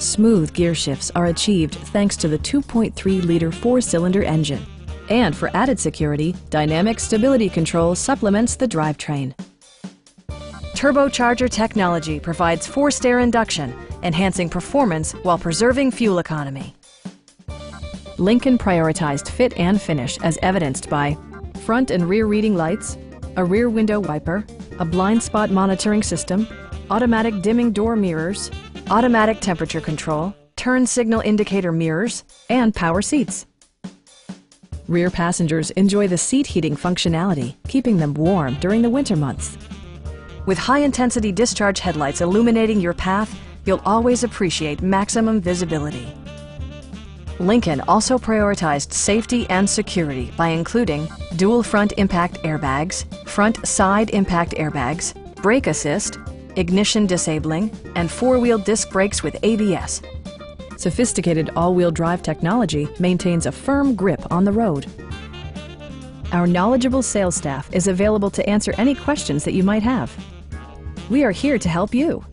Smooth gear shifts are achieved thanks to the 2.3-liter four-cylinder engine. And for added security, Dynamic Stability Control supplements the drivetrain. Turbocharger technology provides forced air induction, enhancing performance while preserving fuel economy. Lincoln prioritized fit and finish as evidenced by front and rear reading lights, a rear window wiper, a blind spot monitoring system, automatic dimming door mirrors, automatic temperature control, turn signal indicator mirrors, and power seats. Rear passengers enjoy the seat heating functionality, keeping them warm during the winter months. With high-intensity discharge headlights illuminating your path, you'll always appreciate maximum visibility. Lincoln also prioritized safety and security by including dual front impact airbags, front side impact airbags, brake assist, ignition disabling, and four-wheel disc brakes with ABS. Sophisticated all-wheel drive technology maintains a firm grip on the road. Our knowledgeable sales staff is available to answer any questions that you might have. We are here to help you.